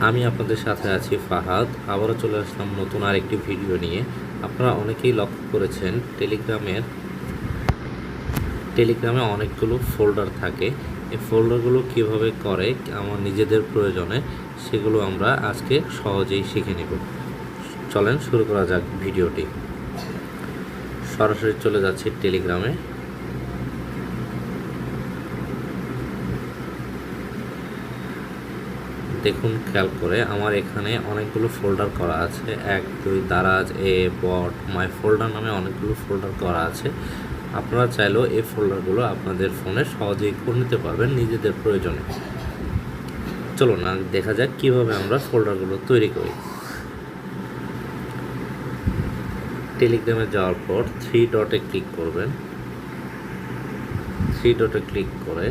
আমি আপনাদের সাথে আছি ফাহাদ। আবারও চলে আসলাম নতুন আরেকটি ভিডিও নিয়ে। আপনারা অনেকেই লক্ষ্য করেছেন টেলিগ্রামে অনেকগুলো ফোল্ডার থাকে। এই ফোল্ডারগুলো কিভাবে করে আমার নিজেদের প্রয়োজনে, সেগুলো আমরা আজকে সহজেই শিখে নেব। চলেন শুরু করা যাক ভিডিওটি। সরাসরি চলে যাচ্ছি টেলিগ্রামে। দেখুন, খেয়াল করে আমার এখানে অনেকগুলো ফোল্ডার করা আছে। 1, 2, দারাজ, বট, মাই ফোল্ডার নামে অনেকগুলো ফোল্ডার করা আছে। আপনারা চাইলেও এই ফোল্ডারগুলো আপনাদের ফোনে সহজেই করে নিতে পারবেন নিজেদের প্রয়োজনে। চলুন দেখা যাক কীভাবে আমরা ফোল্ডারগুলো তৈরি করি। টেলিগ্রামে যাওয়ার পর 3 ডটে ক্লিক করবেন। 3 ডটে ক্লিক করে